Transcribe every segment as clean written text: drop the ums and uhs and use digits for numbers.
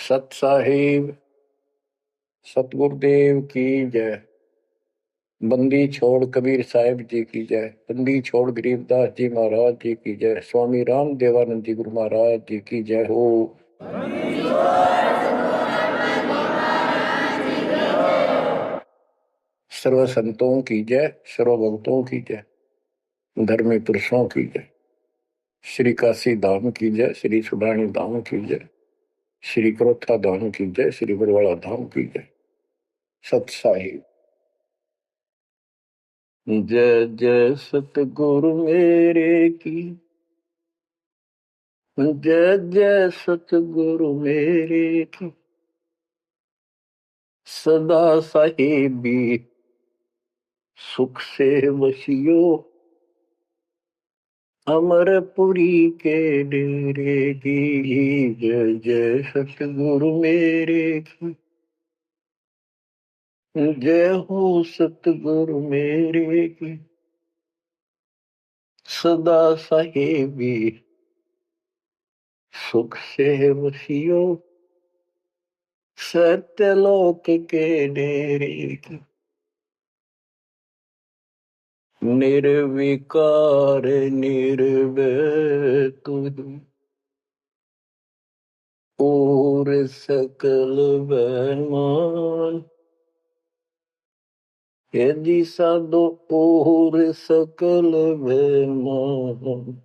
सत साहिब सतगुरुदेव की जय। बंदी छोड़ कबीर साहिब जी की जय। बंदी छोड़ गरीबदास जी महाराज जी की जय। स्वामी राम देवानंद जी गुरु महाराज जी की जय हो। सर्व संतों की जय, सर्व भक्तों की जय, धर्मी पुरुषों की जय। श्री काशी धाम की जय, श्री सुडानी धाम की जय, श्री क्रोथा धाम की जय, श्री बरवाड़ा धाम की जय। सत साहिब जय जय सतगुरु मेरे की, जय जय सतगुरु मेरे की। सदा साहिबी सुख से वसियो, अमरपुरी के डेरे की। जय जय सतगुरु मेरे की, जय हो सतगुरु मेरे की। सदा साहिबी सुख से वसियो, सत्यलोक के डेरे की। निर्विकार निर्भय तुम, और सकल बेमान। यदि साधो और सकल बेमान,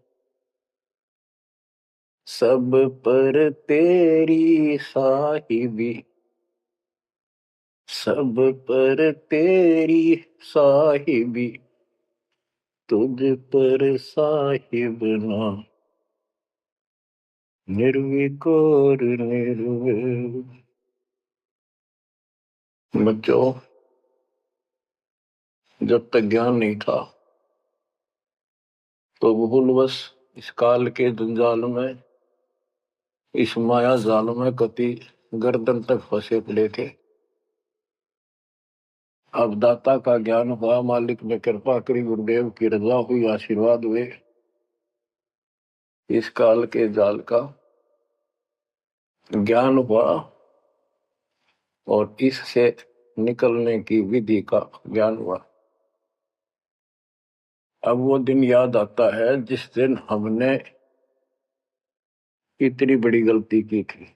सब पर तेरी साहिबी, सब पर तेरी साहिबी, तुझ पर साहिब ना। निर्विकार निर्भय। बच्चों, जब तक ज्ञान नहीं था तो भूलवश इस काल के जंजाल में, इस माया जाल में कति गर्दन तक फंसे पड़े थे। अब दाता का ज्ञान हुआ, मालिक ने कृपा करी, गुरुदेव की रजा हुई, आशीर्वाद हुए। इस काल के जाल का ज्ञान हुआ और इससे निकलने की विधि का ज्ञान हुआ। अब वो दिन याद आता है जिस दिन हमने इतनी बड़ी गलती की थी,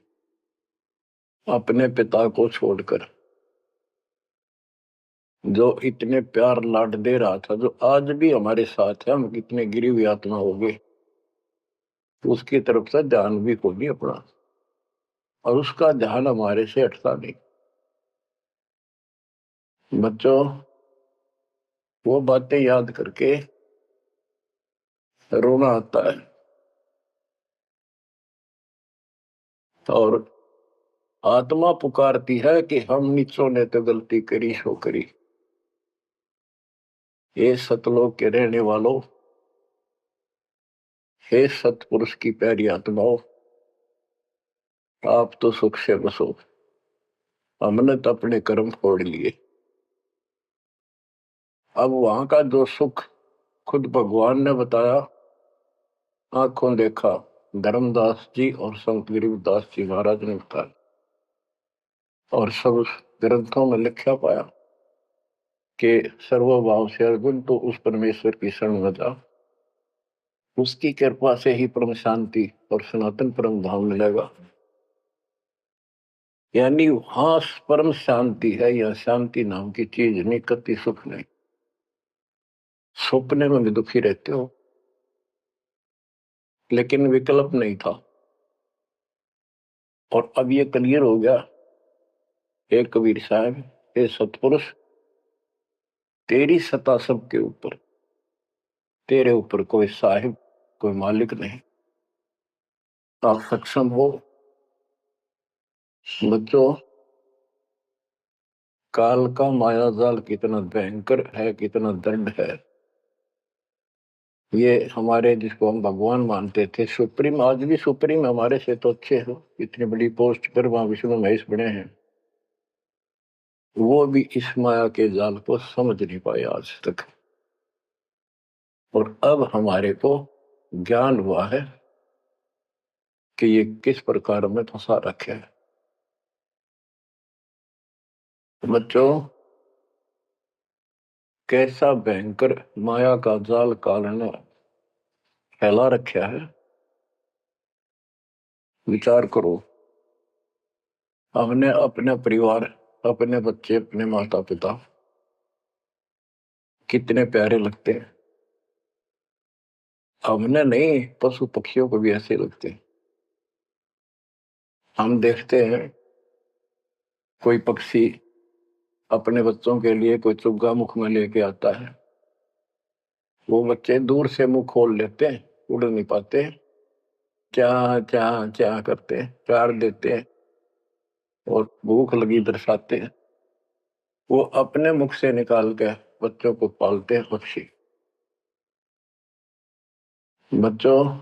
अपने पिता को छोड़कर, जो इतने प्यार लाड दे रहा था, जो आज भी हमारे साथ है। हम कितने गिरी हुई आत्मा हो गए, उसकी तरफ से ध्यान भी को नहीं अपना, और उसका ध्यान हमारे से हटता नहीं। बच्चों, वो बातें याद करके रोना आता है, और आत्मा पुकारती है कि हम नीचों ने तो गलती करी सो करी। हे सतलोक के रहने वालों, हे सतपुरुष की प्यारी आत्माओं, आप तो सुख से बसो। हमने तो अपने कर्म फोड़ लिए। अब वहां का जो सुख खुद भगवान ने बताया, आंखों देखा, धर्मदास जी और संत गरीबदास जी महाराज ने बताया, और सब ग्रंथों में लिखा पाया कि सर्वभाव से अर्जुन तो उस परमेश्वर की शरण में जा, उसकी कृपा से ही परम शांति और सनातन परम धाम मिलेगा। यानी वहां परम शांति है, या शांति नाम की चीज नहीं, कति सुख नहीं। सपने में भी दुखी रहते हो, लेकिन विकल्प नहीं था। और अब ये क्लियर हो गया। हे कबीर साहब, हे सतपुरुष, तेरी सत्ता सबके ऊपर, तेरे ऊपर कोई साहिब, कोई मालिक नहीं। आप सक्षम हो। बच्चों, काल का माया जाल कितना भयंकर है, कितना दंड है। ये हमारे, जिसको हम भगवान मानते थे, सुप्रीम, आज भी सुप्रीम हमारे से तो अच्छे हो, इतनी बड़ी पोस्ट पर वहां विष्णु महेश बने हैं, वो भी इस माया के जाल को समझ नहीं पाए आज तक। और अब हमारे को ज्ञान हुआ है कि ये किस प्रकार में फंसा रखे है। बच्चों, कैसा भयंकर माया का जाल काल ने फैला रखा है। विचार करो, हमने अपने परिवार, अपने बच्चे, अपने माता पिता कितने प्यारे लगते हैं। हमने नहीं, पशु पक्षियों को भी ऐसे लगते हैं। हम देखते हैं कोई पक्षी अपने बच्चों के लिए कोई चुग्गा मुख में लेके आता है, वो बच्चे दूर से मुंह खोल लेते हैं, उड़ नहीं पाते, क्या क्या क्या करते हैं, प्यार देते हैं और भूख लगी दर्शाते हैं। वो अपने मुख से निकाल के बच्चों को पालते हैं पक्षी। बच्चों,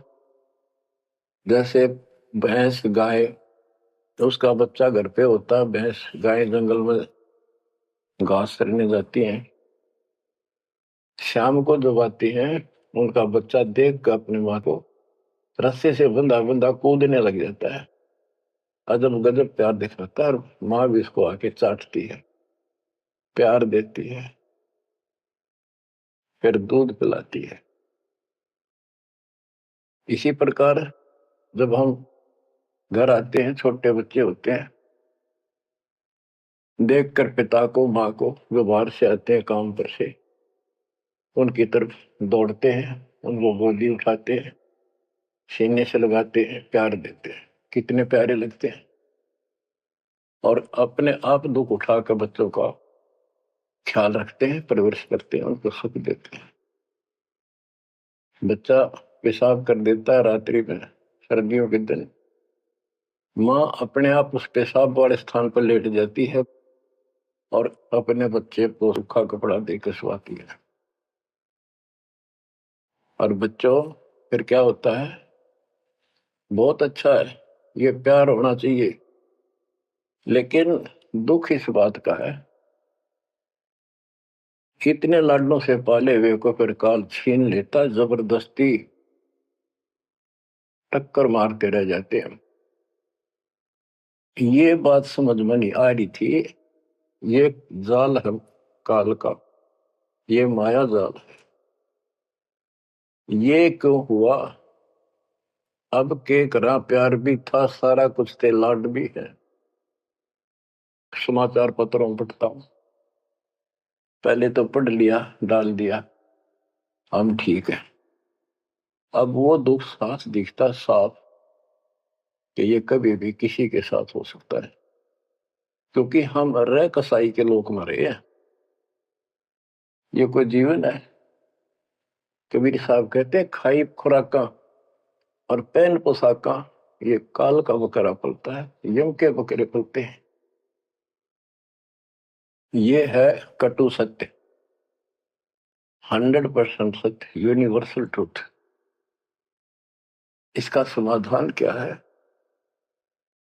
जैसे भैंस गाय, तो उसका बच्चा घर पे होता है, भैंस गाय जंगल में घास चरने जाती हैं, शाम को जब आती हैं उनका बच्चा देख कर अपनी माँ को रस्से से बंधा बंधा कूदने लग जाता है। अजब गजब प्यार दिखाता है और माँ भी इसको आके चाटती है, प्यार देती है, फिर दूध पिलाती है। इसी प्रकार जब हम घर आते हैं, छोटे बच्चे होते हैं, देखकर पिता को माँ को जो बाहर से आते हैं काम पर से, उनकी तरफ दौड़ते हैं, उनको गोदी उठाते हैं, सीने से लगाते हैं, प्यार देते हैं, कितने प्यारे लगते हैं। और अपने आप दुख उठा कर बच्चों का ख्याल रखते हैं, परवरिश करते हैं, उनको सुख देते हैं। बच्चा पेशाब कर देता है रात्रि में, सर्दियों के दिन, माँ अपने आप उस पेशाब वाले स्थान पर लेट जाती है और अपने बच्चे को सूखा कपड़ा देकर सुलाती है। और बच्चों, फिर क्या होता है, बहुत अच्छा है, ये प्यार होना चाहिए। लेकिन दुख इस बात का है, कितने लाडलों से पाले हुए को फिर काल छीन लेता, जबरदस्ती टक्कर मारते रह जाते हैं। ये बात समझ में नहीं आ रही थी, ये जाल है काल का, ये माया जाल है। ये क्यों हुआ? अब के करा, प्यार भी था, सारा कुछ थे, लाड भी है। समाचार पत्रों में पढ़ता हूं, पहले तो पढ़ लिया, डाल दिया, हम ठीक है। अब वो दुख साफ दिखता साफ कि ये कभी भी किसी के साथ हो सकता है, क्योंकि हम रह कसाई के लोग मरे हैं। ये कोई जीवन है? कबीर साहब कहते हैं, खाई खुराका और पहन पोशाका, ये काल का बकरा पलता है, यम के बकरे पलते हैं। ये है कटु सत्य, 100% सत्य, यूनिवर्सल ट्रूथ। इसका समाधान क्या है?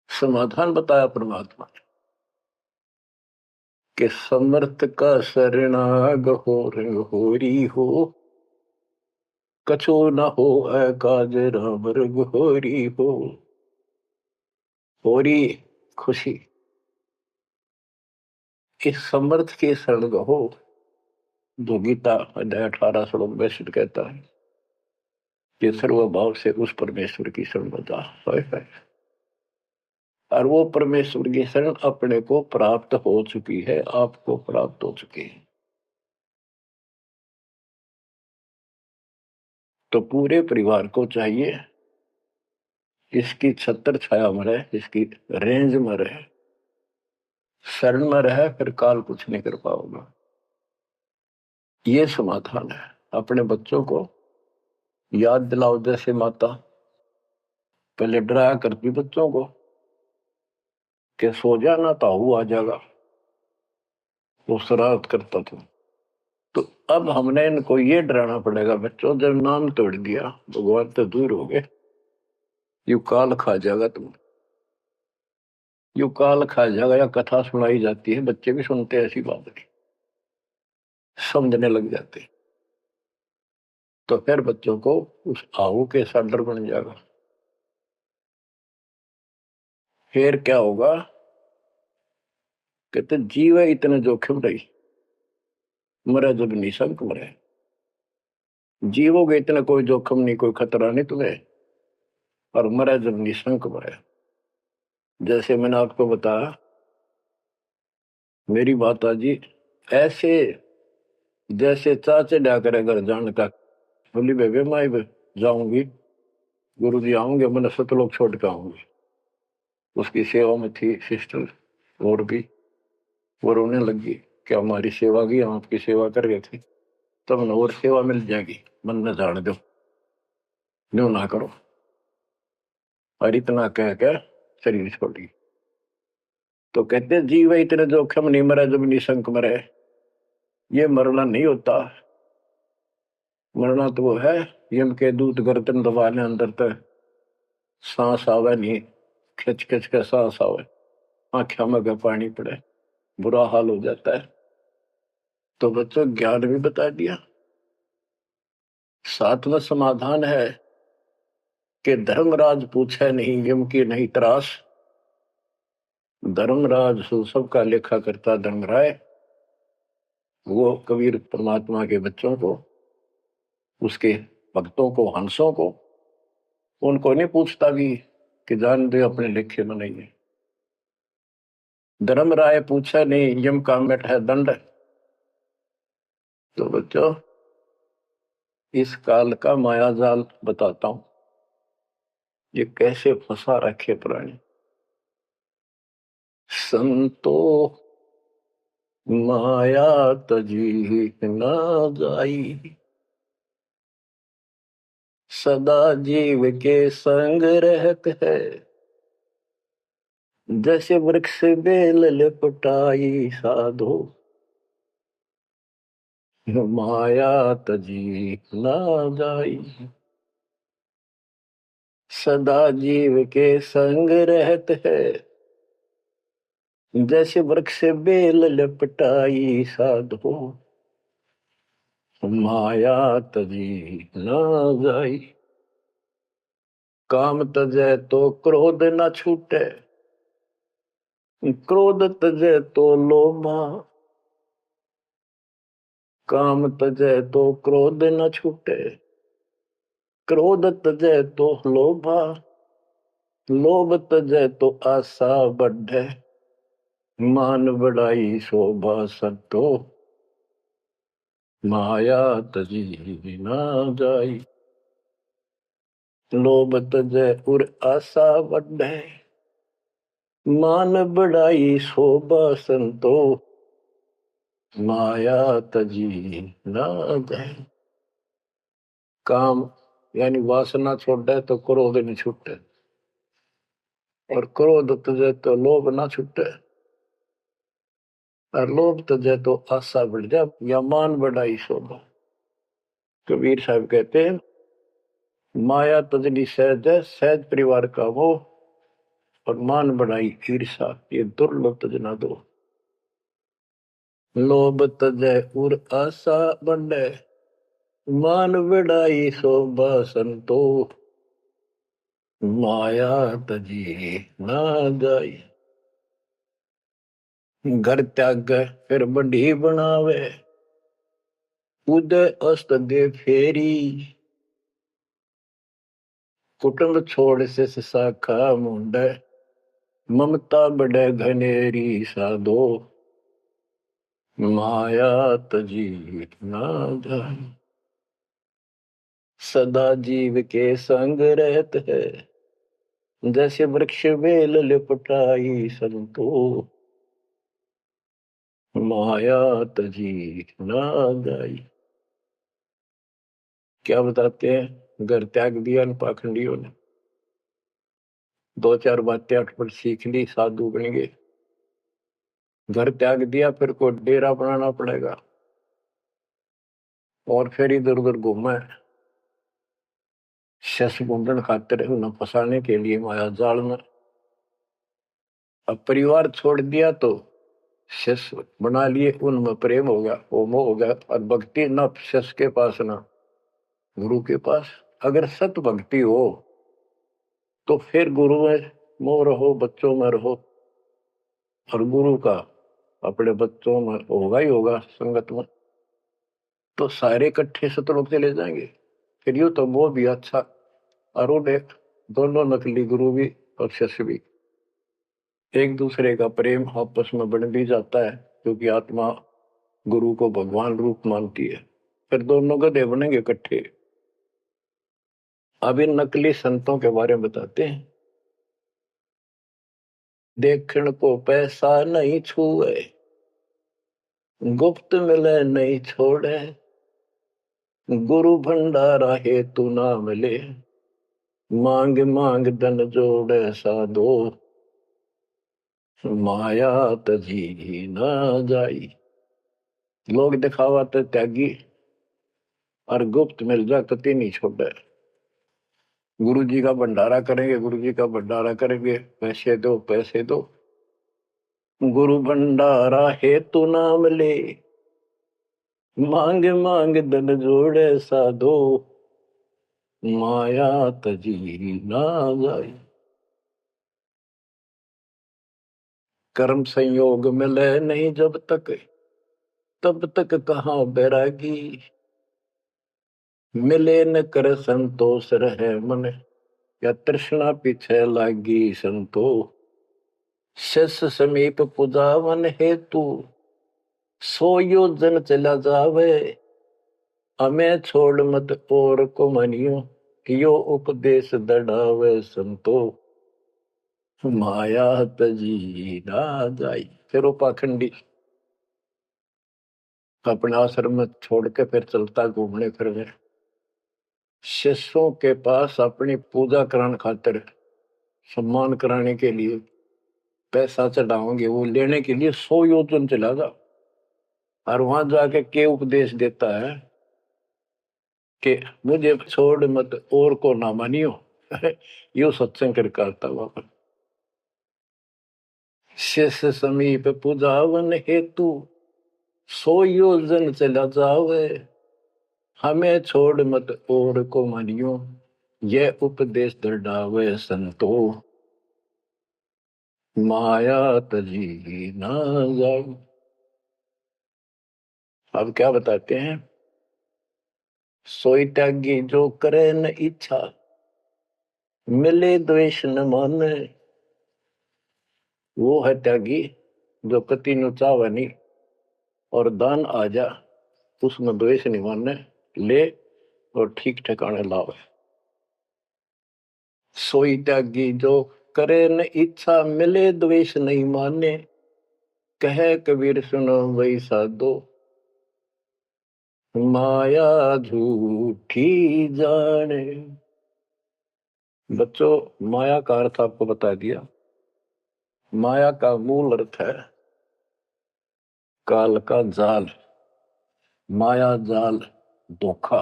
समाधान बताया परमात्मा ने कि समर्थ का शरणाग हो रंग होरी हो, कछो न हो काज राम रग होरी हो। होरी खुशी, इस समर्थ के शरण हो, जो गीता अध्याय 18 श्लोक 62 कहता है कि सर्वभाव से उस परमेश्वर की शरण में जा। और वो परमेश्वर की शरण अपने को प्राप्त हो चुकी है, आपको प्राप्त हो चुकी है। तो पूरे परिवार को चाहिए इसकी छत्र छाया में रहे, इसकी रेंज में रहे, शरण में रहे, फिर काल कुछ नहीं कर पाओगे। ये समाधान है। अपने बच्चों को याद दिलाओ, जैसे माता पहले डराया करती बच्चों को कि सो जाना ताऊ आ जाएगा, वो शरारत करता था। तो अब हमने इनको ये डराना पड़ेगा, बच्चों जब नाम तोड़ दिया भगवान तो दूर हो गए, यू काल खा जाएगा तुम, यू काल खा जाएगा। या कथा सुनाई जाती है, बच्चे भी सुनते हैं, ऐसी बात नहीं, समझने लग जाते हैं। तो फिर बच्चों को उस आहू के साथ डर बन जाएगा। फिर क्या होगा कहते जीव है इतने जोखिम रही, मरे जब निशंक मरे। जीवोगे इतना कोई जोखिम नहीं, कोई खतरा नहीं तुम्हें, और मरे जब निशंक मरे। जैसे मैंने आपको बताया, मेरी माता जी ऐसे जैसे चाचे डा करे घर जाने का, बोली बेबे मैं भी जाऊंगी, गुरु जी आऊंगे, मैंने सतलोक छोड़ के आऊंगी। उसकी सेवा में थी सिस्टर और भी, वो रोने लगी कि हमारी सेवा की, हम आपकी सेवा कर रहे थे, तब न और सेवा मिल जाएगी, मन न जाने दो, न्यू ना करो। और इतना कह के शरीर छोड़ी। तो कहते जीव इतने जोखिम नहीं, मरे जब निशंक मरे। ये मरना नहीं होता, मरना तो वो है यम के दूत गर्दन दबाने अंदर तक सांस आवे नहीं, खिंच खिंच के सांस आवे, आंखों में का पानी पड़े, बुरा हाल हो जाता है। तो बच्चों ज्ञान भी बता दिया। सातवां समाधान है कि धर्मराज पूछे नहीं यम की नहीं त्रास। धर्मराज सबका लेखा करता धर्मराय, वो कबीर परमात्मा के बच्चों को, उसके भक्तों को, हंसों को, उनको नहीं पूछता भी कि जान दे अपने लेखे में नहीं है। धर्मराय पूछा नहीं यम का मिट है दंड। तो बच्चों इस काल का माया जाल बताता हूं, ये कैसे फंसा रखे प्राणी। संतो माया तजी न जाई, सदा जीव के संग रहत है, जैसे वृक्ष बेल लिपटाई साधो, माया तजी न जाई। सदा जीव के संग रहत है, जैसे वृक्ष बेल लिपटाई साधो, माया तजी न जाई। काम तजै तो क्रोध न छूटे, क्रोध तजै तो लोभा। काम तजै तो क्रोध न छूटे, क्रोध तजै तो लोभा। लोभ तजै तो आशा बढ़े, मान बढ़ाई शोभा सतो, माया तजी न जाई। लोभ तजै उर आशा बढ़े, मान बढ़ाई शोभा संतो, माया तजी न जाए। काम यानी वासना छोड़े तो क्रोध नहीं छूटे, और क्रोध तजे तो लोभ ना छूटे, और लोभ तजे तो आशा बढ़ जाए या मान बढ़ाई शोभा। कबीर साहब कहते हैं माया तजनी सहज है, सहज परिवार का वो, और मान बढ़ाई ईर्षा, ये दुर्लभ तजना दो। लोभ तजै उर आशा बढ़े, मान बढ़ाई शोभा संतो, माया तजी ना जाई। घर त्याग फिर बढ़ी बनावे, उदय अस्त दे फेरी। कुटुंब छोड़ से शाखा मुंडे, ममता बढ़े घनेरी साधो, माया तजी ना जाई। सदा जीव के संग रहत है, जैसे वृक्ष बेल लिपटाई संतो, माया तजी ना जाई। क्या बताते हैं, घर त्याग दिया इन पाखंडियों ने, दो चार बातें अटपट सीख ली, साधु बन गए। घर त्याग दिया, फिर को डेरा बनाना पड़ेगा, और फिर इधर उधर घूमे शस मुंडन खातिर, उन्हें फंसाने के लिए माया जाल में। अब परिवार छोड़ दिया तो शिष्य बना लिए, उनमें प्रेम हो गया, वो मोह हो गया, और भक्ति न शिष्य के पास ना गुरु के पास। अगर सत भक्ति हो तो फिर गुरु में मोह रहो, बच्चों में रहो, और गुरु का अपने बच्चों में होगा ही होगा संगत में, तो सारे इकट्ठे सतलोक चले जाएंगे। फिर यूं तो वो भी अच्छा और वो देख, दोनों नकली गुरु भी और शिष्य भी एक दूसरे का प्रेम आपस में बढ़ भी जाता है, क्योंकि आत्मा गुरु को भगवान रूप मानती है। फिर दोनों गधे बनेंगे इकट्ठे। अब इन नकली संतों के बारे में बताते हैं। देखण को पैसा नहीं छुए, गुप्त मिले नहीं छोड़े, गुरु भंडारा हे तू ना मिले, मांग मांग धन जोड़े साधो, माया तजी ना जाई। लोग दिखावा तो त्यागी और गुप्त मिल जा कति नहीं छोड़े। गुरु जी का भंडारा करेंगे, गुरु जी का भंडारा करेंगे, पैसे दो पैसे दो, गुरु भंडारा हे तू ना मिले, मांग मांग धन जोड़े साधो, माया तजी ना जाई। कर्म संयोग मिले नहीं जब तक, तब तक कहाँ बैरागी, मिले न कर संतोष रहे मन, या तृष्णा पीछे लागी संतो। शिष्य समीप पुजावन हेतु, सो योजन चला जावे, हमें छोड़ मत और को मनियो, यो उपदेश दढ़ावे संतो, माया तजी ना जाई। फिर वो पाखंडी अपने आश्रम में छोड़ के फिर चलता घूमने फिरने, शिष्यों के पास अपनी पूजा कराने खातिर, सम्मान कराने के लिए पैसा चढ़ाओगे, वो लेने के लिए 100 योजन चला जा। और वहां जाके के उपदेश देता है कि मुझे छोड़ मत और को ना मानियो। यो सत्संग कर करता वहां। शिष्य समीप पूजावन हेतु, 100 योजन चला जावे, हमें छोड़ मत और को मानियो, यह उपदेश दृढ़ावे संतो, माया तजी ना जाओ। अब क्या बताते हैं, सोई त्यागी जो करे न इच्छा, मिले द्वेष न माने। वो है त्यागी जो कति नु चावे नहीं, और दान आ जा उसमें द्वेष नहीं माने, ले और ठीक ठिकाने लावे। सोई त्यागी जो करे न इच्छा, मिले द्वेष नहीं माने, कहे कबीर सुनो वही साधो, माया झूठी जाने। बच्चों, माया का अर्थ आपको बता दिया। माया का मूल अर्थ है काल का जाल, माया जाल, धोखा।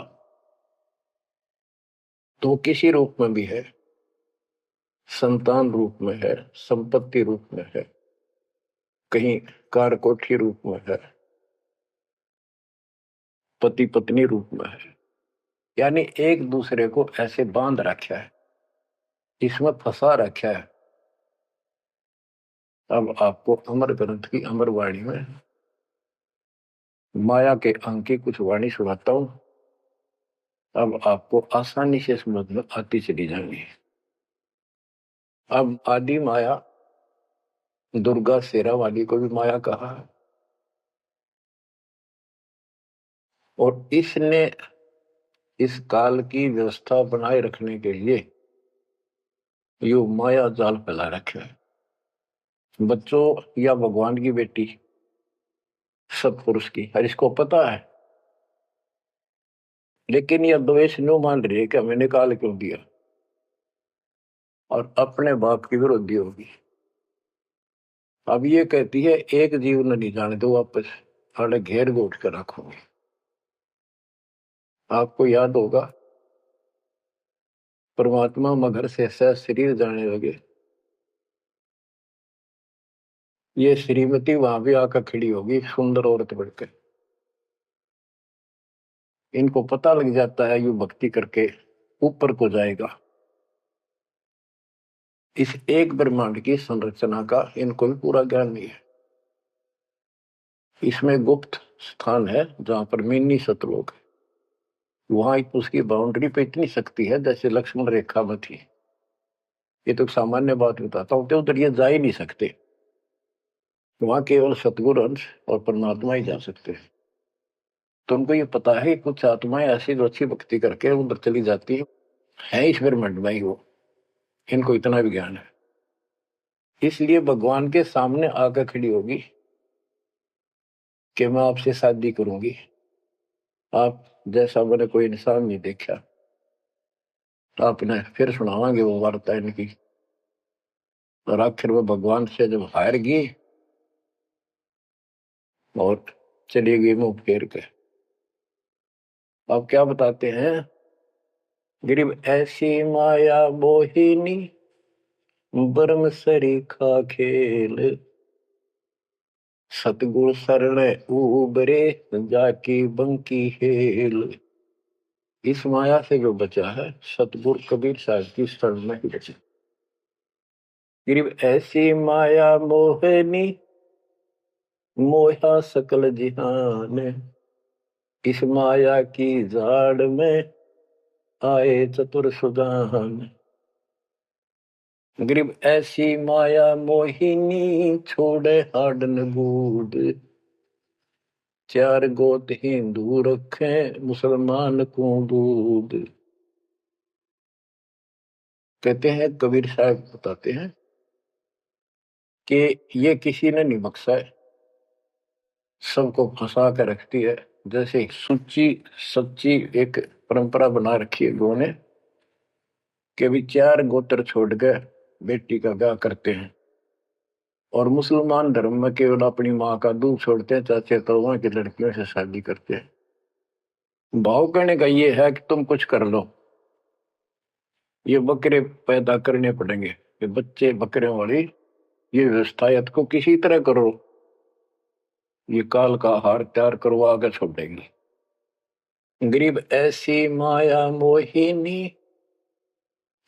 तो किसी रूप में भी है, संतान रूप में है, संपत्ति रूप में है, कहीं कार कोठी रूप में है, पति पत्नी रूप में है। यानी एक दूसरे को ऐसे बांध रखा है, इसमें फंसा रखा है। अब आपको अमर ग्रंथ की अमर वाणी में माया के अंक की कुछ वाणी सुनाता हूं। अब आपको आसानी से समझ में आती चली जाएंगी। अब आदि माया, दुर्गा शेरा वाली को भी माया कहा है, और इसने इस काल की व्यवस्था बनाए रखने के लिए यो माया जाल फैला रखे है। बच्चों, या भगवान की बेटी सतपुरुष की, हर इसको पता है, लेकिन यह द्वेष न्यू मान रही है कि हमें निकाल क्यों दिया, और अपने बाप की विरोधी होगी। अब ये कहती है एक जीव न नहीं जाने दो, वापस अरे घेर गोट कर रखोगे। आपको याद होगा, परमात्मा मगर से सह शरीर जाने लगे, ये श्रीमती वहां भी आकर खड़ी होगी, सुंदर औरत बढ़कर। इनको पता लग जाता है यू भक्ति करके ऊपर को जाएगा। इस एक ब्रह्मांड की संरचना का इनको भी पूरा ज्ञान नहीं है। इसमें गुप्त स्थान है जहां पर मिनी सतलोक है, वहां उसकी बाउंड्री पे इतनी शक्ति है जैसे लक्ष्मण रेखा में थी। ये तो सामान्य बात बताता हूँ, तो उधर ये जा ही नहीं सकते, वहां केवल सतगुरु अंश और परमात्मा ही जा सकते हैं। तो उनको ये पता है कि कुछ आत्माएं ऐसी जो अच्छी भक्ति करके उधर चली जाती है ईश्वर मंड में ही वो, इनको इतना भी ज्ञान है। इसलिए भगवान के सामने आकर खड़ी होगी कि मैं आपसे शादी करूंगी, आप जैसा मैंने कोई इंसान नहीं देखा। आपने फिर सुनावांगे वो वार्ता इनकी। और आखिर में भगवान से जब हार गई और चली गई मुंह फेर के, अब क्या बताते हैं, गरीब ऐसी माया मोहिनी बरम सरीखा खेल, सतगुरु शरण उबरे जाकी बंकी हेल। इस माया से जो बचा है सतगुरु कबीर साहब की शरण में ही बचा। गरीब ऐसी माया मोहिनी मोहा सकल जिहान, इस माया की जाड़ में आए चतुर सुजान। गरीब ऐसी माया मोहिनी छोड़े हाडन बूढ़, चार गोत हिंदू रखे मुसलमान को दूध। कहते हैं कबीर साहब बताते हैं कि ये किसी ने नहीं बख्शा है, सबको फंसा कर रखती है। जैसे सुच्ची सच्ची एक परंपरा बना रखी है लोगों ने कि भी चार गोत्र छोड़ कर बेटी का ब्याह करते हैं, और मुसलमान धर्म में केवल अपनी माँ का दूध छोड़ते हैं, चाचे तो की लड़कियों से शादी करते हैं। भाव कहने का ये है कि तुम कुछ कर लो, ये बकरे पैदा करने पड़ेंगे, ये बच्चे बकरे वाली ये व्यवस्था को किसी तरह करो, ये काल का हार तैयार करवा कर छोड़ेंगे। गरीब ऐसी माया मोहिनी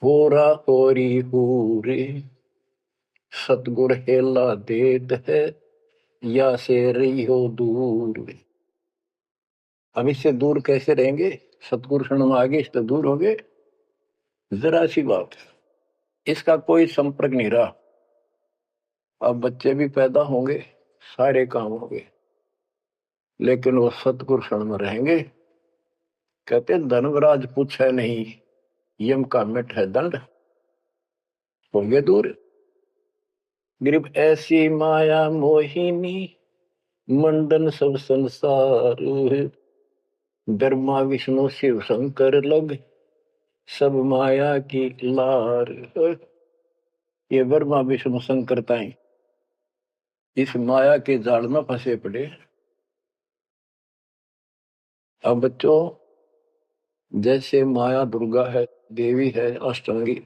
होरा होरी हूरे, सतगुर हेला देत है या से रही हो दूर। हम इससे दूर कैसे रहेंगे, सतगुरु शरण में आगे इससे दूर हो गए, जरा सी बात है, इसका कोई संपर्क नहीं रहा। अब बच्चे भी पैदा होंगे, सारे काम होंगे, लेकिन वो सतगुरु शरण में रहेंगे। कहते धर्मराज पूछे नहीं, यम का मिट है दंड, होंगे दूर। गरीब ऐसी माया मोहिनी मंडन सब संसार, ब्रह्मा विष्णु शिव शंकर लग सब माया की लार। ये ब्रह्मा विष्णु शंकर ताई इस माया के जाल में फंसे पड़े। अब बच्चों, जैसे माया दुर्गा है, देवी है अष्टांगी,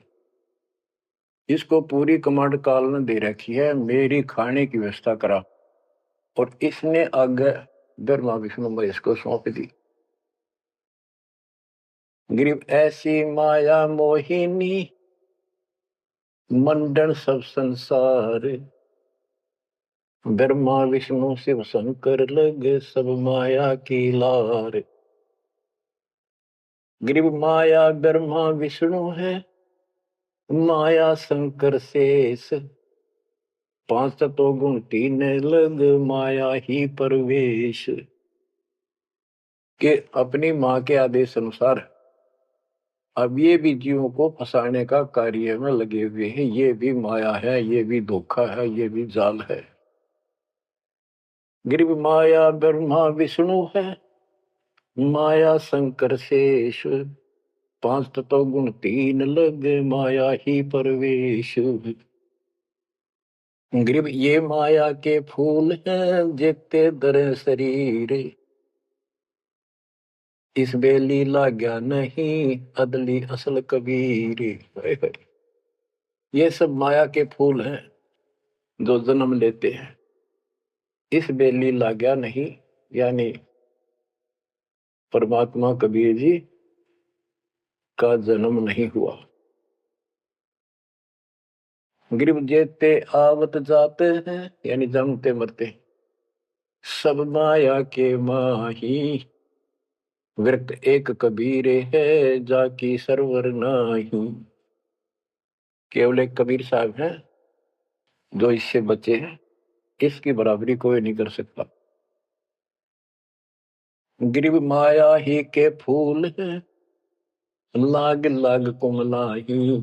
इसको पूरी कमांड काल ने दे रखी है, मेरी खाने की व्यवस्था करा, और इसने आगे ब्रह्मा विष्णु महेश को सौंप दी। गरीब ऐसी माया मोहिनी मंडन सब संसार, ब्रह्मा विष्णु शिव शंकर लगे सब माया की लार। गरीब माया ब्रह्मा विष्णु है माया शंकर शेष, पांच तत्व गुण तीन लग माया ही परवेश। के अपनी माँ के आदेश अनुसार अब ये भी जीवों को फंसाने का कार्य में लगे हुए हैं। ये भी माया है, ये भी धोखा है, ये भी जाल है। गरीब माया ब्रह्मा विष्णु है माया शंकर शेष, पांच तत्व गुण तीन लग माया ही परवेश। गरीब ये माया के फूल हैं जेते दर शरीर, इस बेली लाग्या नहीं अदली असल कबीर। ये सब माया के फूल हैं जो जन्म लेते हैं, इस बेली लाग्या नहीं, यानी परमात्मा कबीर जी का जन्म नहीं हुआ। गरीब जेते आवत जाते हैं, यानी जन्मते मरते, सब माया के माही, व्यक्त एक कबीर है, जाकी सरवर नाही। केवल एक कबीर साहब हैं जो इससे बचे हैं, इसकी बराबरी कोई नहीं कर सकता। गिरिव माया ही के फूल है, लाग लाग कुमलाही।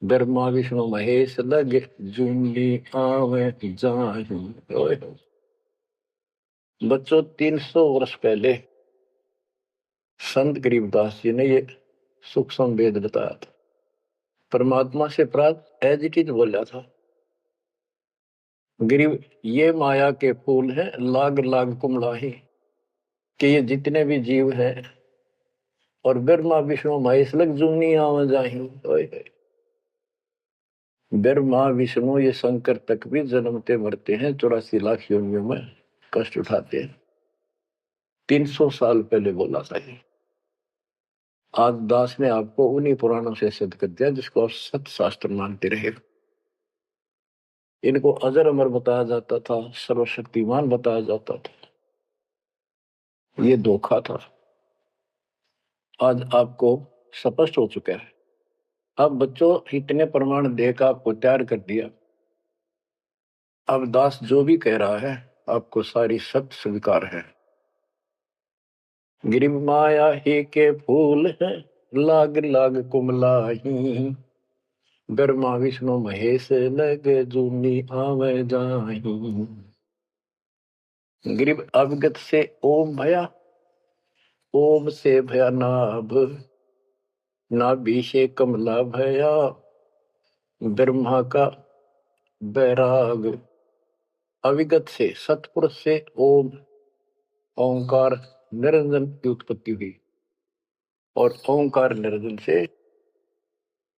ब्रह्मा विष्णु महेश लगे, जूंगी आवे जाही। ओए होए। बच्चों, 300 वर्ष पहले संत गरीबदास जी ने ये सूक्ष्म वेद बताया था, परमात्मा से प्राप्त एज इट इज बोला था। गिरिव ये माया के फूल हैं, लाग लाग कुमलाही, कि ये जितने भी जीव हैं और ब्रह्मा विष्णु महेश लग जूनी आवा जाही। ओए होए। ब्रह्मा विष्णु ये शंकर तक भी जन्मते मरते हैं, 84 लाख योनियों में कष्ट उठाते हैं। 300 साल पहले बोला था ये। आज दास ने आपको उन्हीं पुराणों से सिद्ध कर दिया जिसको आप सत्य शास्त्र मानते रहे। इनको अजर अमर बताया जाता था, सर्वशक्तिमान बताया जाता था। ये धोखा था। आज आपको स्पष्ट हो चुका है। अब बच्चों, इतने प्रमाण देकर आपको तैयार कर दिया। अब दास जो भी कह रहा है आपको सारी सत्य स्वीकार है। गिरि माया ही के फूल है, लाग लाग कुमलाही। ब्रह्मा विष्णु महेश लग जूनी आवे जाही। गिरिव अवगत से ओम भया, ओम से भया नाभ, नाभि से कमला भया, ब्रह्मा का बैराग। अविगत से, सतपुरुष से ओम ओंकार निरंजन की उत्पत्ति हुई, और ओंकार निरंजन से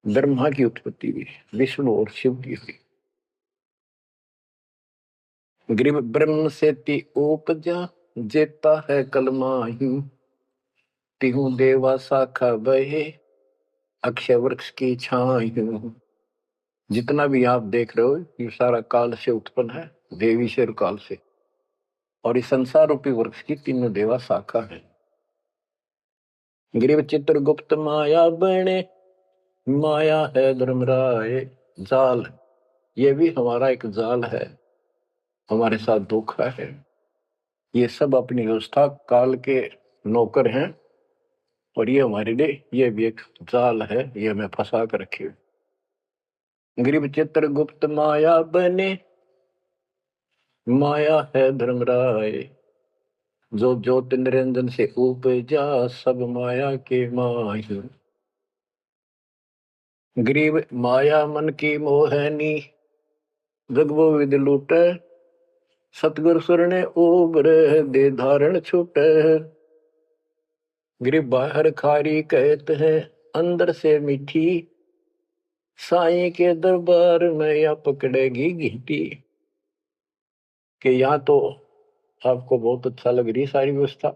ब्रह्मा की उत्पत्ति हुई, विष्णु और शिव की हुई। ग्रीव ब्रह्म से ती उपजा, जेता है कलमाही। तिहु देवा शाखा बहे, अक्षय वृक्ष की छाई। जितना भी आप देख रहे हो ये सारा काल से उत्पन्न है, देवी से और काल से। और इस संसार रूपी वृक्ष की तीनों देवा शाखा है। ग्रीव चित्रगुप्त माया बने, माया है धर्मराय। जाल, ये भी हमारा एक जाल है, हमारे साथ धोखा है। ये सब अपनी व्यवस्था काल के नौकर हैं, और ये हमारे लिए ये भी एक जाल है, ये हमें फंसा कर रखे। गरीब चित्रगुप्त माया बने, माया है धर्मराय। जो ज्योत निरंजन से उपजा, सब माया के माही। गरीब माया मन की मोहनी, जगबो विद लूटे। सतगुर सुरने उबर, दे धारण छूटे। गरीब बाहर खारी कहते हैं, अंदर से मीठी। साईं के दरबार में या पकड़ेगी घीटी। कि यहाँ तो आपको बहुत अच्छा लग रही सारी व्यवस्था,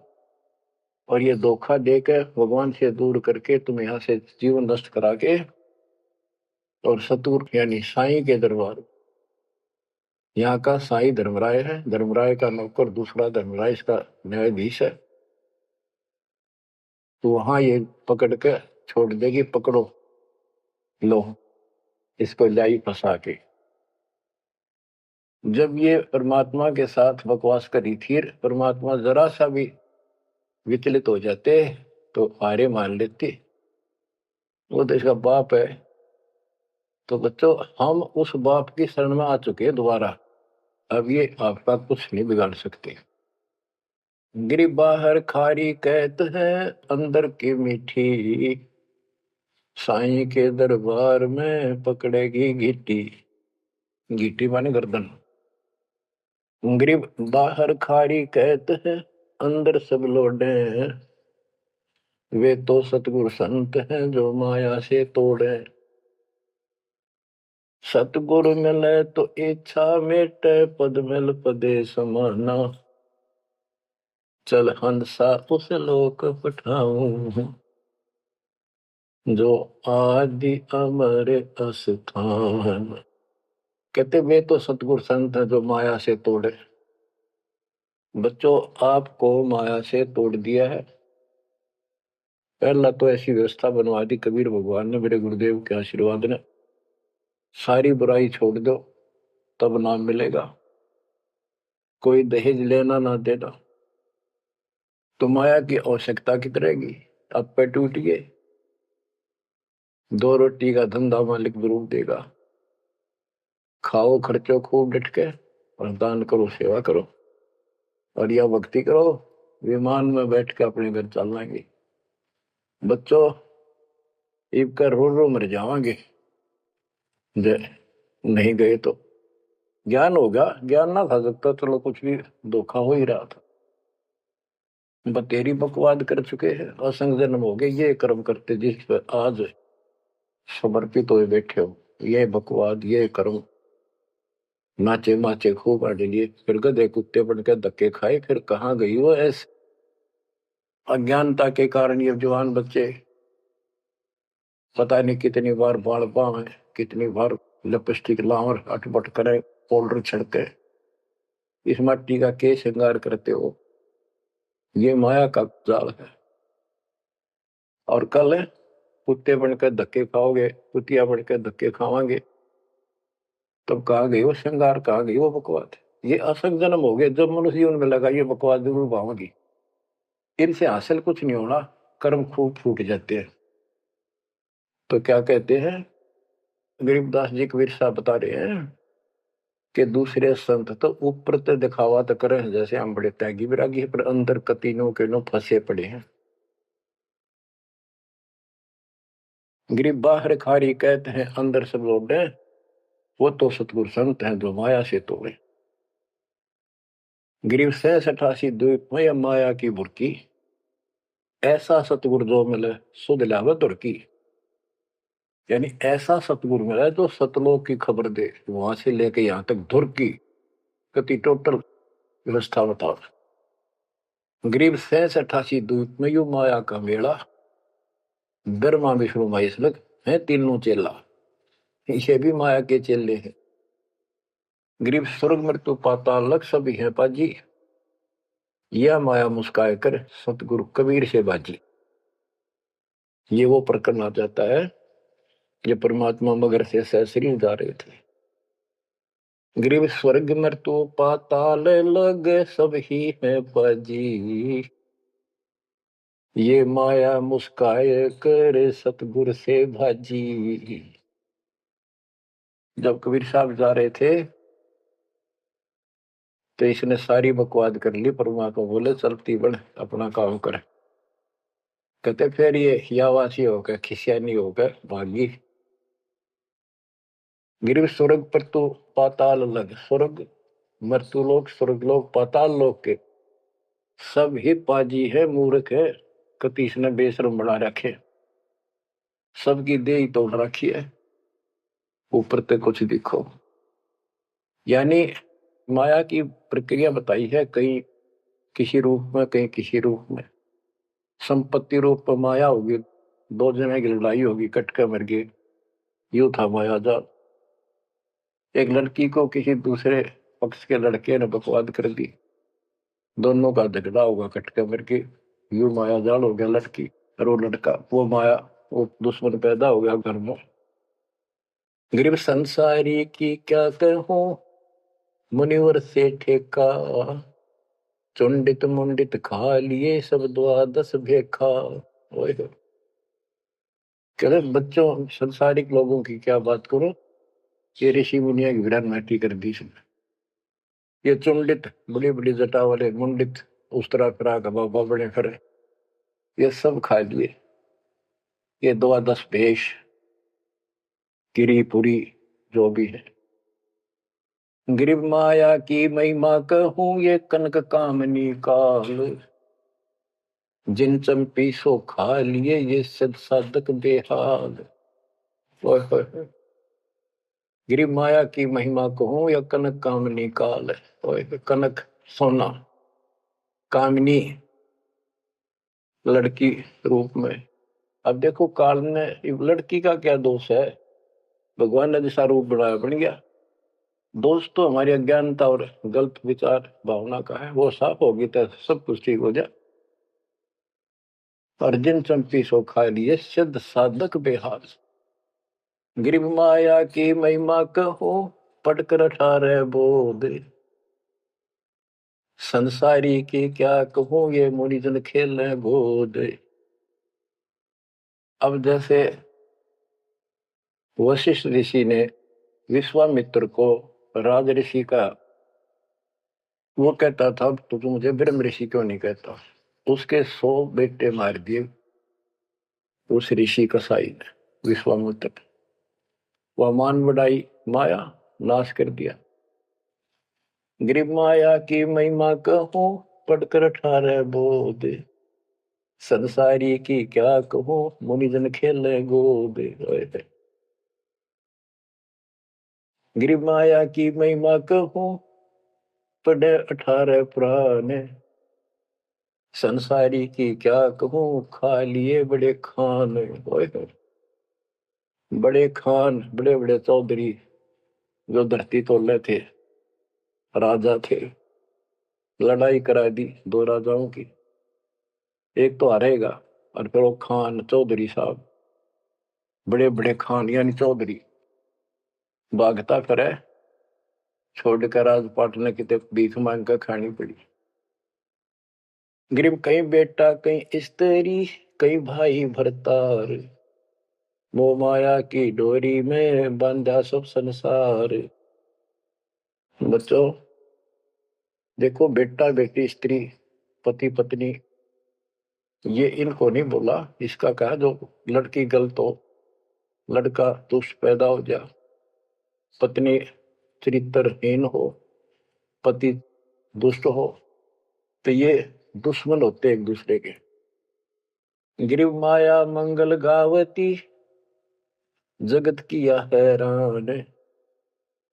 और ये धोखा देकर भगवान से दूर करके तुम यहाँ से जीवन नष्ट करा के, और सतुर यानी साईं के दरबार। यहाँ का साईं धर्मराय है, धर्मराय का नौकर दूसरा धर्मराय इसका न्यायाधीश है। तो वहां ये पकड़ के छोड़ देगी, पकड़ो लो इसको लाई फंसा के। जब ये परमात्मा के साथ बकवास करी थी, परमात्मा जरा सा भी विचलित हो जाते तो हारे मान लेते। वो तो इसका बाप है। तो बच्चों, हम उस बाप की शरण में आ चुके हैं दोबारा। अब ये आपका कुछ नहीं बिगाड़ सकते। गिरी बाहर खारी कहत है, अंदर की मीठी। साईं के दरबार में पकड़ेगी घीटी। घीटी माने गर्दन। ग्रीब बाहर खारी कहत है, अंदर सब लोडे। वे तो सतगुरु संत हैं, जो माया से तोड़े। सतगुरु मिले तो इच्छा मेटे, पद मिल पदे समाना। चल हंसा उस लोक पठाऊं, जो आदि अमर अस्थान। कहते वे तो सतगुरु संत हैं जो माया से तोड़े। बच्चों, आपको माया से तोड़ दिया है। पहला तो ऐसी व्यवस्था बनवा दी कबीर भगवान ने, मेरे गुरुदेव के आशीर्वाद ने। सारी बुराई छोड़ दो, तब नाम मिलेगा। कोई दहेज लेना ना देना, तो माया की आवश्यकता कितनी रहेगी। अब पे टूट गए। 2 रोटी का धंधा मालिक जरूर देगा। खाओ खर्चो खूब डट के, और दान करो, सेवा करो, और या भक्ति करो। विमान में बैठ के अपने घर चल जाएंगे। बच्चों, इब कर रो रो मर जावांगे जे नहीं गए तो। ज्ञान होगा, ज्ञान ना था सकता, चलो कुछ भी धोखा हो ही रहा था। बतेरी बकवाद कर चुके हैं, असंग जन्म हो गए ये कर्म करते जिस पर आज समर्पित हुए बैठे हो। ये बकवाद, ये कर्म, नाचे माचे खूब आने लिए, फिर गधे कुत्ते बन के धक्के खाए, फिर कहाँ गई वो ऐसे अज्ञानता के कारण। ये जवान बच्चे पता नहीं कितनी बार बाल बांव, कितनी बार लिपस्टिक लावर अटपट करे, पाउडर छिड़के, इस मट्टी का के श्रृंगार करते हो। ये माया का जाल है। और कल कुत्ते बनकर धक्के खाओगे, कुतिया बनकर धक्के खावांगे, तब कहाँ गई वो श्रृंगार, कहाँ गई वो बकवाद। ये असंग जन्म हो गए। जब मनुष्य जीवन में लगा ये बकवाद जरूर भावगी, इनसे हासिल कुछ नहीं होना, कर्म खूब फूट जाते हैं। तो क्या कहते हैं गरीबदास जी कबीर साहब बता रहे हैं कि दूसरे संत तो ऊपर तो दिखावा तो करें जैसे हम बड़े त्यागी विरागी, पर अंदर कतीनों के नो फंसे पड़े हैं। गरीब बाहर खारी कहते हैं, अंदर सब लौटे, वो तो सतगुरु संत हैं जो माया से तोड़े। गरीब 86 द्वीप में माया की बुरकी, ऐसा सतगुरु जो मिले सुध लावे दुर्की। यानी ऐसा सतगुरु मिला जो सतलोक की खबर दे, वहां से लेके यहां तक धुर की गति टोटल व्यवस्था बताओ। गरीब 86 द्वीप में यू माया का मेला, ब्रह्मा विष्णु महेश लग है तीनों चेला। ये भी माया के चेले हैं। गरीब स्वर्ग मृत्यु पाताल लग सभी हैं पाजी, यह माया मुस्काए कर सतगुरु कबीर से बाजी। ये वो प्रकरण आ जाता है ये परमात्मा मगर से सहसरी जा रहे थे। गरीब स्वर्ग मृत्यु पाताल लग सब ही है पाजी, ये माया मुस्काए कर सतगुरु से भाजी। जब कबीर साहब जा रहे थे तो इसने सारी बकवाद कर ली। परमात्मा बोले चलती बन, अपना काम कर। कहते फिर ये यावासी होकर खिसियानी होकर भागी। गिर स्वर्ग पर तो पाताल अलग, स्वर्ग मृत्यु लोक, स्वर्ग लोक, पाताल लोक के सब ही पाजी है, मूर्ख है, कतीस ने बेशरम बना रखे, सबकी दे ही तोड़ रखी है, ऊपर तक कुछ दिखो। यानी माया की प्रक्रिया बताई है, कहीं किसी रूप में, कहीं किसी रूप में। संपत्ति रूप में माया होगी, 2 जने की लड़ाई होगी, कट के मर गए, यू था माया जाल। एक लड़की को किसी दूसरे पक्ष के लड़के ने बकवाद कर दी, दोनों का झगड़ा होगा, कट के मर गए, यू माया जाल हो गया लड़की। और वो लड़का, वो माया, वो दुश्मन पैदा हो गया घर में। गरीब संसारी की क्या कहूं, मुनिवर से ठेका, चुंडित मुंडित खा लिए सब द्वादश भेखा। ओए होए। कह रहे बच्चों, संसारिक लोगों की क्या बात करो, ये ऋषि मुनिया की विराट मैटी कर दी इसने। ये चुंडित बड़ी बड़ी जटा वाले मुंडित उस तरह फिरा का बाबा बड़े फिरे, ये सब खा लिए। ये 12 भेष, गिरी पुरी, जो भी है। गिरिव माया की महिमा कहूं, ये कनक कामनी काल, जिन चंपी सो खा लिए ये सद साधक बेहाल। ओए होए होए। गिरिव माया की महिमा कहूं या कनक कामनी काल। ओए होए, कनक सोना, कामनी लड़की रूप में। अब देखो काल ने, लड़की का क्या दोष है, भगवान ने जैसा रूप बनाया बन गया। दोष तो हमारी अज्ञानता और गलत विचार भावना का है, वो साफ होगी तो सब कुछ ठीक हो जाए। अर्जुन चंपी सो खा लिए सिद्ध साधक बेहाल, गिरिव माया की महिमा कहो पटकर अठारह बोध, संसारी की क्या कहूं ये मुनिजन खेल रहे गोद। अब जैसे वशिष्ठ ऋषि ने विश्वामित्र को राज ऋषि का, वो कहता था तो तू मुझे ब्रह्म ऋषि क्यों नहीं कहता, उसके 100 बेटे मार दिए उस ऋषि कसाई ने विश्वामित्र, वह मान बढ़ाई माया नाश कर दिया। गिरिव माया की महिमा कहूं पढ़कर 18 बोध, संसारी की क्या कहूं मुनिजन खेले गोद। गिरिव माया की महिमा कहूं पढ़े 18 पुराण, संसारी की क्या कहूं खा लिए बड़े खान। बड़े खान, बड़े बड़े चौधरी जो धरती तोड़ने थे, राजा थे, लड़ाई करा दी 2 राजाओं की, एक तो हारेगा और फिर वो खान चौधरी साहब, बड़े बड़े खान यानी चौधरी भागता करे, छोड़कर राजपाट ने कितने भीख मांग कर खानी पड़ी। गिरिम कहीं बेटा कहीं स्त्री कहीं भाई भरतार, वो माया की डोरी में बांधा सब संसार। बच्चों देखो, बेटा बेटी स्त्री पति पत्नी ये इनको नहीं बोला, इसका कहा जो लड़की गलत हो, लड़का दुष्ट पैदा हो जा, पत्नी चरित्रहीन हो, पति दुष्ट हो, तो ये दुश्मन होते एक दूसरे के। गिरिव माया मंगल गावती जगत किया हैरान,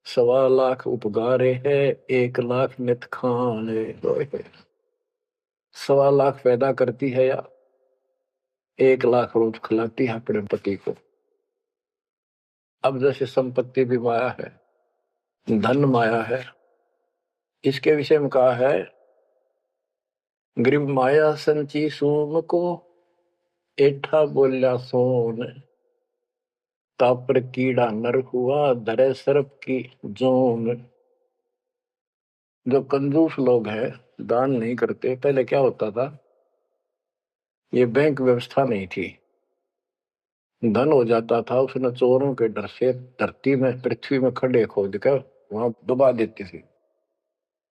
1.25 लाख उपगारे है 1 लाख नित खान। 1.25 लाख पैदा करती है या 1 लाख रोज खिलाती है अपने पति को। अब जैसे संपत्ति भी माया है, धन माया है, इसके विषय में कहा है गिरिव माया संची सोम को एठा बोल्या सोन, तापर कीड़ा नर हुआ धरे सर्प की जोन। जो कंजूस लोग हैं, दान नहीं करते, पहले क्या होता था, ये बैंक व्यवस्था नहीं थी, धन हो जाता था उसने चोरों के डर से धरती में पृथ्वी में खड्डे खोद कर वहां दबा देती थी,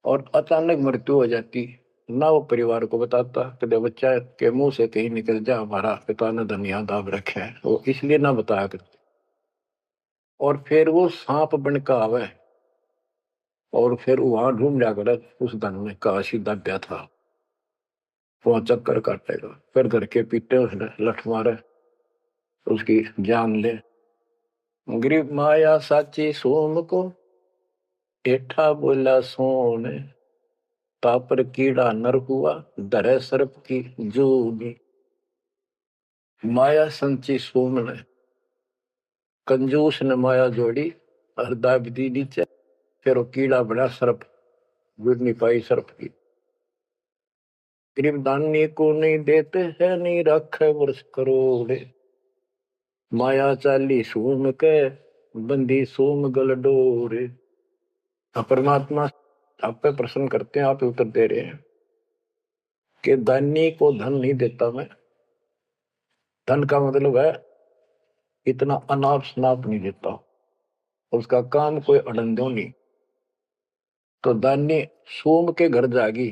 और अचानक मृत्यु हो जाती, ना वो परिवार को बताता, कदे बच्चा के मुंह से कहीं निकल जा हमारा पिता ने धन यहाँ दाब रखे है, वो इसलिए ना बताया करते। और फिर वो सांप बन का आवे और फिर वहां ढूंढ जाकर उस धन में काशी दाब्या था, वहां चक्कर काटेगा, फिर घर के पीटे उसने लठ मारे उसकी जान ले। गिरिव माया साची सोम को एठा बोला सोन, तापर कीड़ा नर हुआ धरे सर्प की जूनी। माया संची सोम ने, कंजूस ने माया जोड़ी और दाब दी नीचे, फिर वो कीड़ा बना सर्प, गिर नहीं पाई सर्प की। गरीब दानी को नहीं देते है नहीं रखे वर्ष करोड़, माया चाली सोम के बंदी सोम गल डोर। परमात्मा आप पे प्रश्न करते हैं, आप उत्तर दे रहे हैं कि दानी को धन नहीं देता मैं, धन का मतलब है इतना अनाप शनाप नहीं देता, उसका काम कोई अड़ंदो नहीं। तो दानी सोम के घर जागी,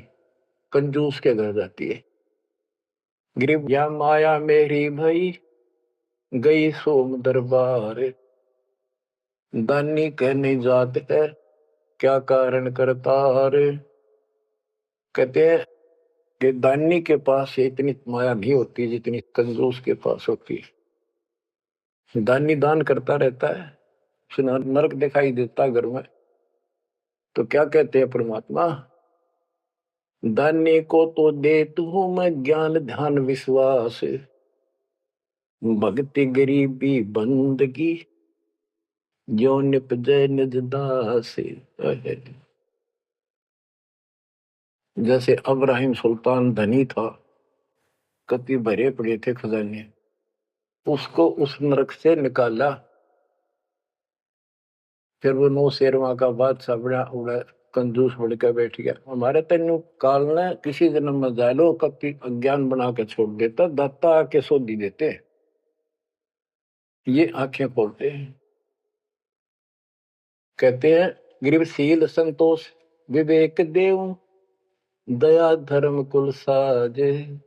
कंजूस के घर जाती है। गिरिव या माया मेरी भई गई सोम दरबार, दानी कहने जात है क्या कारण करतार। कहते हैं कि दानी के पास इतनी माया नहीं होती जितनी कंजूस के पास होती है। दानी दान करता रहता है, उसे नरक दिखाई देता घर में, तो क्या कहते हैं परमात्मा, दानी को तो देतु हूं मैं ज्ञान ध्यान विश्वास, भक्ति गरीबी बंदगी जो निपजे निज दास। जैसे अब्राहिम सुल्तान धनी था, कति भरे पड़े थे खजाने, उसको उस नरक से निकाला। फिर वो नौ शेरवा का बादशाह बड़ा उड़ा कंजूस बढ़कर बैठ गया। हमारे तेन काल ने किसी जन्म में जालो कति अज्ञान बना के छोड़ देता, दाता आके सोधी देते, ये आंखें खोलते हैं। कहते हैं गरीबशील संतोष विवेक देव, दया धर्म कुल साजे,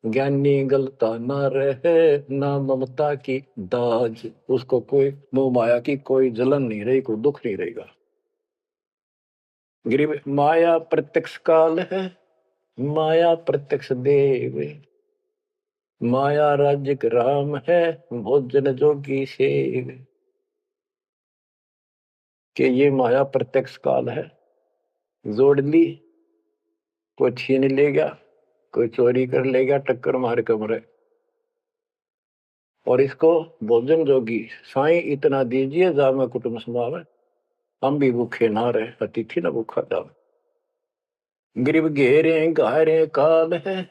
ज्ञानी गलता ना रहे, ना ममता की दाज। उसको कोई मोह माया की कोई जलन नहीं रही, कोई दुख नहीं रहेगा। गरीब माया प्रत्यक्ष काल है, माया प्रत्यक्ष देव, माया राज्य राम है, भोजन जोगी सेव। कि ये माया प्रत्यक्ष काल है, जोड़ ली, कोई छीन ले गया, कोई चोरी कर ले गया, टक्कर मार कमरे। और इसको भोजन जोगी साईं इतना दीजिए जामे कुटुंब समावे, हम भी भूखे ना रहे, अतिथि न भूखा जावे। गरीब घेरे घारे काल है,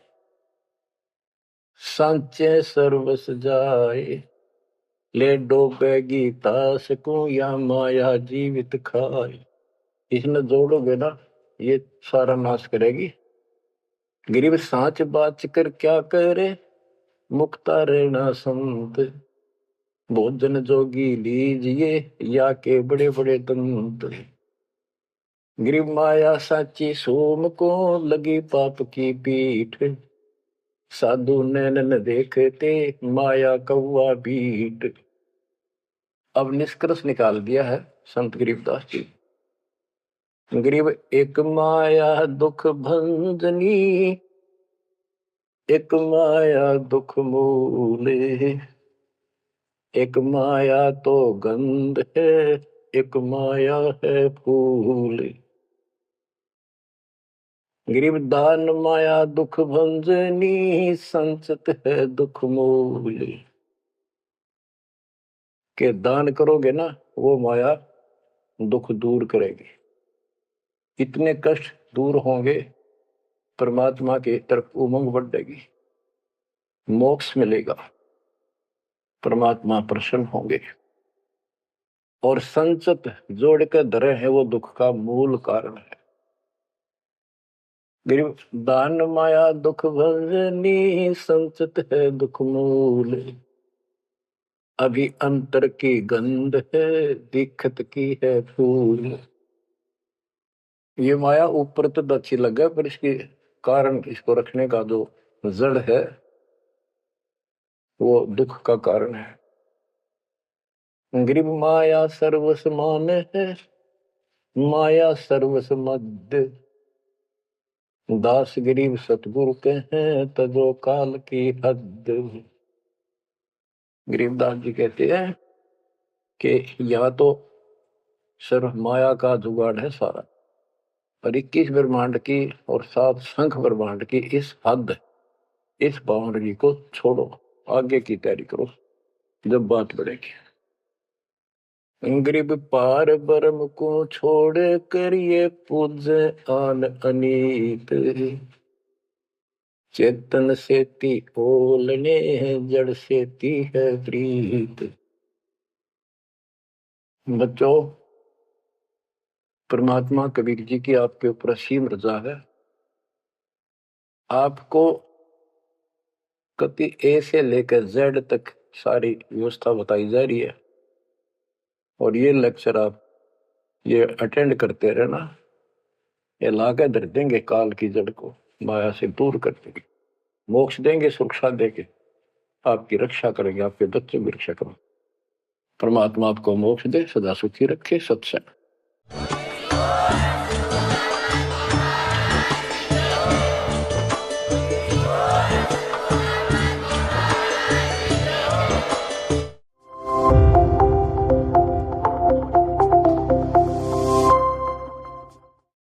सांचे सर्वस जाए, ले डोबेगी तास को या माया जीवित खाए। इसने जोड़ोगे ना, ये सारा नाश करेगी। गरीब सांच बाच कर क्या करे, मुक्ता रहना संत, भोजन जोगी लीजिए या के बड़े बड़े दंत। गरीब माया साची सोम को लगी पाप की पीठ, साधु नैन न देखते माया कौवा बीट। अब निष्कर्ष निकाल दिया है संत गरीबदास जी। गरीब एक माया दुख भंजनी, एक माया दुख मूले, एक माया तो गंध है, एक माया है फूल। गरीब दान माया दुख भंजनी, संचित है दुख मूल। के दान करोगे ना, वो माया दुख दूर करेगी, इतने कष्ट दूर होंगे, परमात्मा की तरफ उमंग बढ़ेगी, मोक्ष मिलेगा, परमात्मा प्रसन्न होंगे। और संचित जोड़ के धरे है वो दुख का मूल कारण है। गरीब दान माया दुख भंजनी, संचित है दुख मूल। अभी अंतर की गंध है, दिखत की है फूल। ये माया ऊपर तो अच्छी लगे, पर इसकी कारण, इसको रखने का जो जड़ है, वो दुख का कारण है। गरीब माया सर्वस मान है, माया सर्वस मध्य, दास गरीब सतगुरु के हैं, तजो काल की हद। गरीबदास जी कहते हैं कि या तो सर्व माया का जुगाड़ है सारा, और 21 ब्रह्मांड की और 7 संख ब्रह्मांड की इस हद, इस बाउंड्री को छोड़ो, आगे की तैयारी करो, जब बात बढ़ेगी। गरीब पार ब्रह्म को छोड़ कर ये पूजे आन अनीत, चेतन सेती ओलने जड़ सेती है प्रीत। बच्चों, परमात्मा कबीर जी की आपके ऊपर असीम रजा है। आपको कति ए से लेकर जेड तक सारी व्यवस्था बताई जा रही है, और ये लेक्चर आप ये अटेंड करते रहना, ये लाके धर देंगे काल की जड़ को, माया से दूर कर देंगे, मोक्ष देंगे, सुरक्षा देंगे, आपकी रक्षा करेंगे, आपके बच्चे की रक्षा करेंगे। परमात्मा आपको मोक्ष दे, सदा सुखी रखे। सत्संग।